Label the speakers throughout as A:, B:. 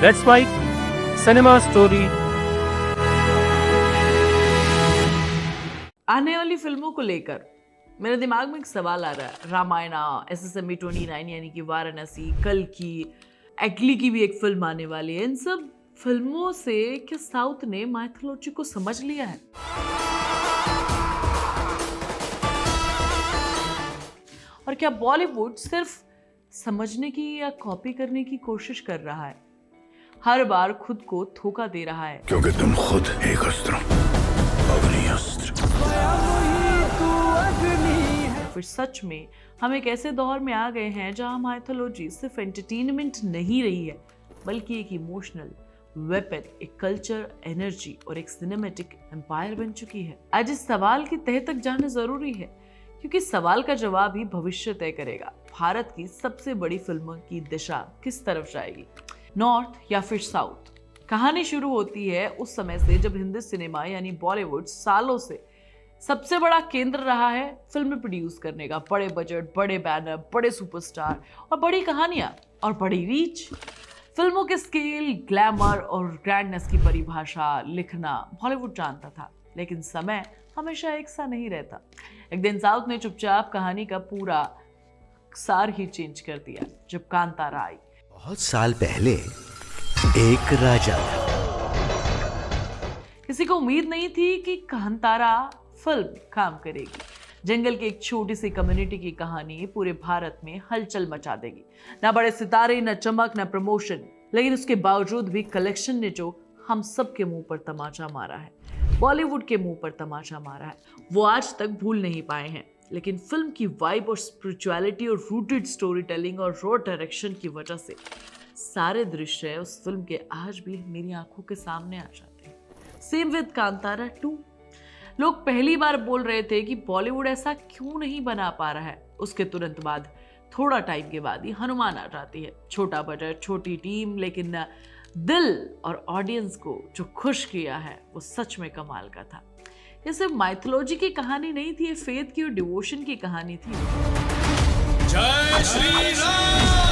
A: Let's write cinema story.
B: आने वाली फिल्मों को लेकर मेरे दिमाग में एक सवाल आ रहा है। रामायणा, SSME 29 यानी कि वाराणसी, कल की, एक्ली की भी एक फिल्म आने वाली है। इन सब फिल्मों से क्या साउथ ने माइथोलॉजी को समझ लिया है? और क्या बॉलीवुड सिर्फ समझने की या कॉपी करने की कोशिश कर रहा है? हर बार खुद को धोखा दे रहा है।
C: क्योंकि तुम खुद एक अस्त्र हो, अग्नि अस्त्र।
B: फिर सच में हम एक ऐसे दौर में आ गए हैं जहां माइथोलॉजी सिर्फ एंटरटेनमेंट नहीं रही है, बल्कि एक इमोशनल वेपन, एक कल्चर, एनर्जी और एक सिनेमैटिक एम्पायर बन चुकी है। आज इस सवाल की तह तक जाना जरूरी है, क्योंकि सवाल का जवाब ही भविष्य तय करेगा। भारत की सबसे बड़ी फिल्मों की दिशा किस तरफ जाएगी, नॉर्थ या फिर साउथ? कहानी शुरू होती है उस समय से जब हिंदी सिनेमा यानी बॉलीवुड सालों से सबसे बड़ा केंद्र रहा है फिल्में प्रोड्यूस करने का। बड़े बजट, बड़े बैनर, बड़े सुपरस्टार और बड़ी कहानियां और बड़ी रीच। फिल्मों के स्केल, ग्लैमर और ग्रैंडनेस की परिभाषा लिखना बॉलीवुड जानता था, लेकिन समय हमेशा एक सा नहीं रहता। एक दिन साउथ ने चुपचाप कहानी का पूरा सार ही चेंज कर दिया जब कांतारा आई।
D: बहुत साल पहले एक राजा था।
B: किसी को उम्मीद नहीं थी कि कांतारा फिल्म काम करेगी। जंगल की एक छोटी सी कम्युनिटी की कहानी पूरे भारत में हलचल मचा देगी। ना बड़े सितारे, ना चमक, ना प्रमोशन, लेकिन उसके बावजूद भी कलेक्शन ने जो हम सब के मुंह पर तमाचा मारा है, बॉलीवुड के मुंह पर तमाचा मारा है, वो आज तक भूल नहीं पाए हैं। लेकिन फिल्म की वाइब और स्पिरिचुअलिटी और रूटेड स्टोरी टेलिंग और रॉ डायरेक्शन की वजह से सारे दृश्य उस फिल्म के आज भी मेरी आंखों के सामने आ जाते हैं। Same with Kantara 2। लोग पहली बार बोल रहे थे कि बॉलीवुड ऐसा क्यों नहीं बना पा रहा है। उसके तुरंत बाद, थोड़ा टाइम के बाद ही हनुमान आ जाती है। छोटा बजट, छोटी टीम, लेकिन दिल और ऑडियंस को जो खुश किया है वो सच में कमाल का था। ये सिर्फ माइथोलॉजी की कहानी नहीं थी, ये फेथ की और डिवोशन की कहानी थी।
C: जय श्री राम।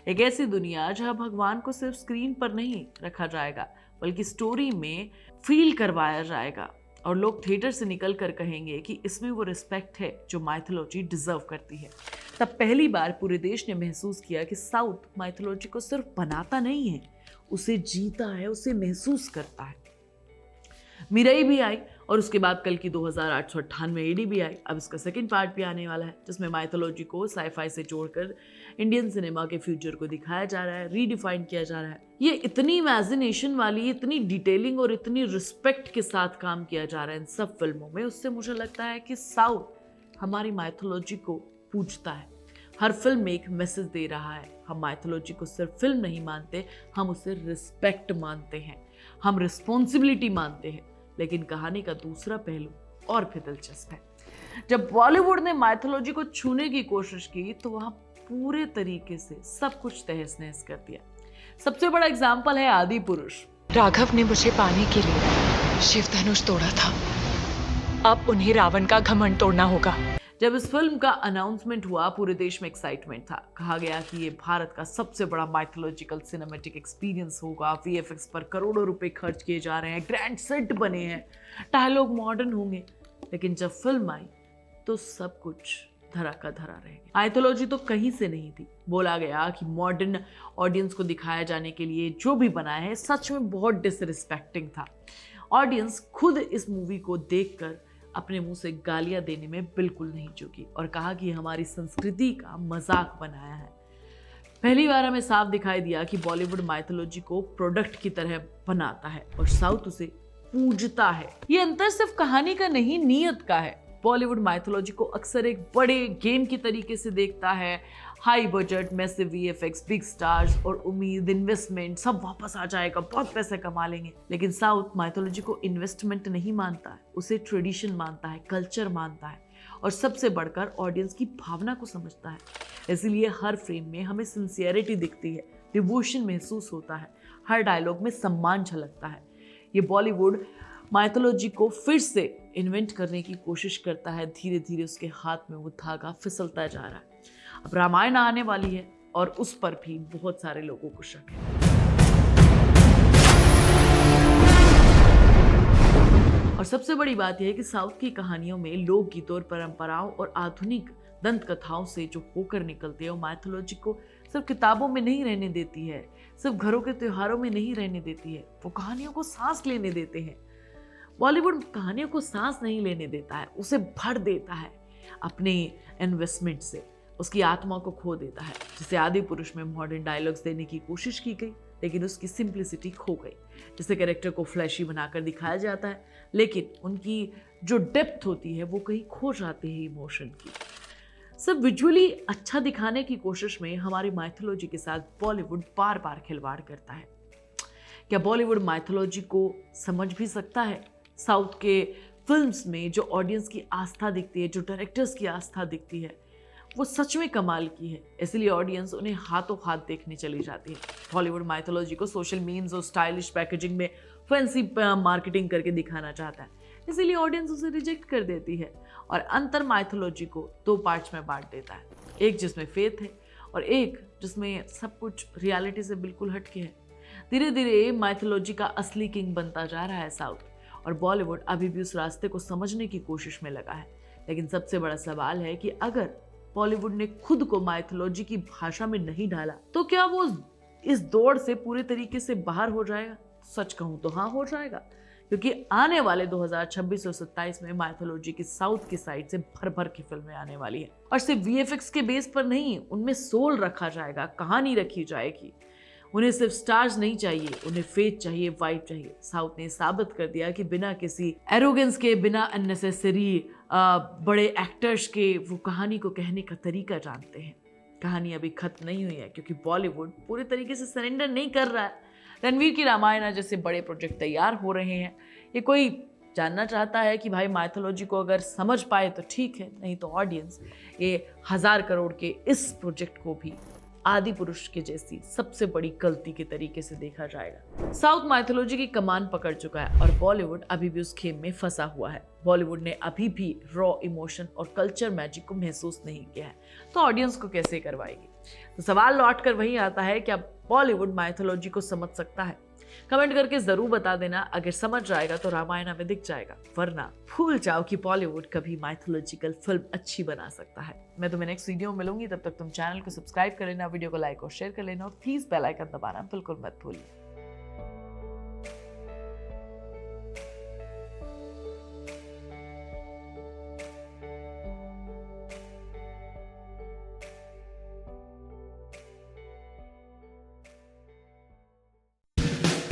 B: एक ऐसी दुनिया जहां भगवान को सिर्फ स्क्रीन पर नहीं रखा जाएगा, बल्कि स्टोरी में फील करवाया जाएगा और लोग थिएटर से निकल कर कहेंगे कि इसमें वो रिस्पेक्ट है जो माइथोलॉजी डिजर्व करती है। तब पहली बार पूरे देश ने महसूस किया कि साउथ माइथोलॉजी को सिर्फ बनाता नहीं है, उसे जीता है, उसे महसूस करता है। मिरई भी आई और उसके बाद कल की 2898 एडी भी आई। अब इसका सेकंड पार्ट भी आने वाला है, जिसमें माइथोलॉजी को साईफाई से जोड़कर इंडियन सिनेमा के फ्यूचर को दिखाया जा रहा है, रीडिफाइन किया जा रहा है। ये इतनी इमेजिनेशन वाली, इतनी डिटेलिंग और इतनी रिस्पेक्ट के साथ काम किया जा रहा है इन सब फिल्मों में। उससे मुझे लगता है कि साउथ हमारी माइथोलॉजी को पूजता है। हर फिल्म में एक मैसेज दे रहा है। हम माइथोलॉजी को सिर्फ फिल्म नहीं मानते, हम उसे रिस्पेक्ट मानते हैं, हम रिस्पॉन्सिबिलिटी मानते हैं। लेकिन कहानी का दूसरा पहलू और भी दिलचस्प है। जब बॉलीवुड ने माइथोलॉजी को छूने की कोशिश की तो वहां पूरे तरीके से सब कुछ तहस नहस कर दिया। सबसे बड़ा एग्जाम्पल है आदि पुरुष।
E: राघव ने मुझे पाने के लिए शिव धनुष तोड़ा था, अब उन्हें रावण का घमंड तोड़ना होगा।
B: जब इस फिल्म का अनाउंसमेंट हुआ, पूरे देश में एक्साइटमेंट था। कहा गया कि ये भारत का सबसे बड़ा माइथोलॉजिकल सिनेमैटिक एक्सपीरियंस होगा। VFX पर करोड़ों रुपए खर्च किए जा रहे हैं, ग्रैंड सेट बने हैं, डायलॉग मॉडर्न होंगे। लेकिन जब फिल्म आई तो सब कुछ धरा का धरा रह गया। माइथोलॉजी तो कहीं से नहीं थी। बोला गया कि मॉडर्न ऑडियंस को दिखाया जाने के लिए जो भी बनाया है सच में बहुत डिसरिस्पेक्टिंग था। ऑडियंस खुद इस मूवी को देखकर अपने मुंह से गालियां देने में बिल्कुल नहीं चूकी और कहा कि हमारी संस्कृति का मजाक बनाया है। पहली बार हमें साफ दिखाई दिया कि बॉलीवुड माइथोलॉजी को प्रोडक्ट की तरह बनाता है और साउथ उसे पूजता है। ये अंतर सिर्फ कहानी का नहीं, नीयत का है। बॉलीवुड माइथोलॉजी को अक्सर एक बड़े गेम की तरीके से देखता है। High budget, massive VFX, big stars और उम्मीद, इन्वेस्टमेंट, सब वापस आ जाएगा, बहुत पैसे कमा लेंगे। लेकिन साउथ माइथोलॉजी को इन्वेस्टमेंट नहीं मानता है, उसे ट्रेडिशन मानता है, कल्चर मानता है और सबसे बढ़कर ऑडियंस की भावना को समझता है। इसलिए हर फ्रेम में हमें सिंसियरिटी दिखती है, डिवोशन महसूस होता है, हर डायलॉग में सम्मान झलकता है। ये बॉलीवुड माइथोलॉजी को फिर से इन्वेंट करने की कोशिश करता है। धीरे धीरे उसके हाथ में वो धागा फिसलता जा रहा है। अब रामायण आने वाली है, और उस पर भी बहुत सारे लोगों को शक है। और सबसे बड़ी बात यह है कि साउथ की कहानियों में लोकगीतों और परंपराओं और आधुनिक दंत कथाओं से जो होकर निकलती है वो माइथोलॉजी को सिर्फ किताबों में नहीं रहने देती है, सिर्फ घरों के त्योहारों में नहीं रहने देती है, वो कहानियों को सांस लेने देते हैं। बॉलीवुड कहानियों को सांस नहीं लेने देता है, उसे भर देता है अपने इन्वेस्टमेंट से, उसकी आत्मा को खो देता है। जैसे आदि पुरुष में मॉडर्न डायलॉग्स देने की कोशिश की गई लेकिन उसकी सिंप्लिसिटी खो गई। जैसे कैरेक्टर को फ्लैशी बनाकर दिखाया जाता है लेकिन उनकी जो डेप्थ होती है वो कहीं खो जाती है इमोशन की। सब विजुअली अच्छा दिखाने की कोशिश में हमारी माइथोलॉजी के साथ बॉलीवुड बार बार खिलवाड़ करता है। क्या बॉलीवुड माइथोलॉजी को समझ भी सकता है? साउथ के फिल्म्स में जो ऑडियंस की आस्था दिखती है, जो डायरेक्टर्स की आस्था दिखती है, वो सच में कमाल की है, इसलिए ऑडियंस उन्हें हाथों हाथ देखने चली जाती है। बॉलीवुड माइथोलॉजी को सोशल मीम्स और स्टाइलिश पैकेजिंग में फैंसी मार्केटिंग करके दिखाना चाहता है, इसीलिए ऑडियंस उसे रिजेक्ट कर देती है और अंतर माइथोलॉजी को 2 पार्ट्स में बांट देता है, एक जिसमें फेथ है और एक जिसमें सब कुछ रियलिटी से बिल्कुल हटके है। धीरे धीरे माइथोलॉजी का असली किंग बनता जा रहा है साउथ, और बॉलीवुड अभी भी उस रास्ते को समझने की कोशिश में लगा है। लेकिन सबसे बड़ा सवाल है कि अगर बॉलीवुड ने खुद को माइथोलॉजी की भाषा में नहीं डाला तो क्या वो इस दौड़ से पूरे तरीके से बाहर हो जाएगा? सच कहूं तो हाँ, हो जाएगा, क्योंकि आने वाले 2026 और 27 में माइथोलॉजी की साउथ की साइड से भर भर की फिल्में आने वाली है, और सिर्फ वीएफएक्स के बेस पर नहीं, उनमें सोल रखा जाएगा, कहानी रखी जाएगी। उन्हें सिर्फ स्टार्स नहीं चाहिए, उन्हें फेथ चाहिए, वाइब चाहिए। साउथ ने साबित कर दिया कि बिना किसी एरोगेंस के, बिना अननेसेसरी बड़े एक्टर्स के वो कहानी को कहने का तरीका जानते हैं। कहानी अभी खत्म नहीं हुई है क्योंकि बॉलीवुड पूरे तरीके से सरेंडर नहीं कर रहा है। रणवीर की रामायण जैसे बड़े प्रोजेक्ट तैयार हो रहे हैं। ये कोई जानना चाहता है कि भाई माइथोलॉजी को अगर समझ पाए तो ठीक है, नहीं तो ऑडियंस ये 1000 करोड़ के इस प्रोजेक्ट को भी आदि पुरुष के जैसी सबसे बड़ी गलती के तरीके से देखा जाएगा। साउथ माइथोलॉजी की कमान पकड़ चुका है और बॉलीवुड अभी भी उस खेम में फंसा हुआ है। बॉलीवुड ने अभी भी रॉ इमोशन और कल्चर मैजिक को महसूस नहीं किया है, तो ऑडियंस को कैसे करवाएगी? तो सवाल लौट कर वही आता है, क्या बॉलीवुड माइथोलॉजी को समझ सकता है? कमेंट करके जरूर बता देना। अगर समझ जाएगा तो रामायण में दिख जाएगा, वरना भूल जाओ कि बॉलीवुड कभी माइथोलॉजिकल फिल्म अच्छी बना सकता है। मैं तुम्हें नेक्स्ट वीडियो में मिलूंगी, तब तक तुम चैनल को सब्सक्राइब कर लेना, वीडियो को लाइक और शेयर कर लेना और प्लीज बेल आइकन दबाना बिल्कुल मत भूलिए।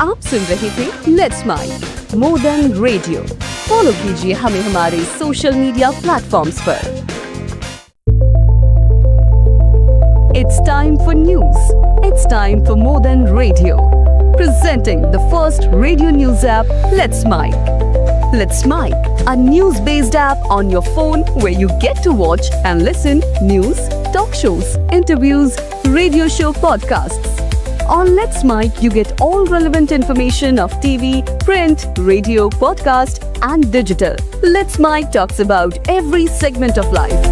F: आप सुन रहे थे let's mind more than radio. Follow कीजिए हमें हमारे सोशल मीडिया प्लेटफॉर्म्स पर। It's time for news. It's time for more than radio. Presenting the first radio news app, Let's Mic. Let's Mic, a news-based app on your phone where you get to watch and listen news, talk shows, interviews, radio show podcasts. On Let's Mic, you get all relevant information of TV, print, radio, podcast, and digital. Let's Mic talks about every segment of life.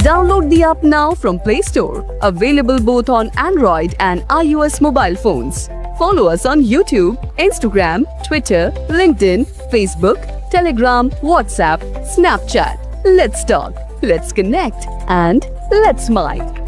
F: Download the app now from Play Store. Available both on Android and iOS mobile phones. Follow us on YouTube, Instagram, Twitter, LinkedIn, Facebook, Telegram, WhatsApp, Snapchat. Let's talk, let's connect, and let's mic.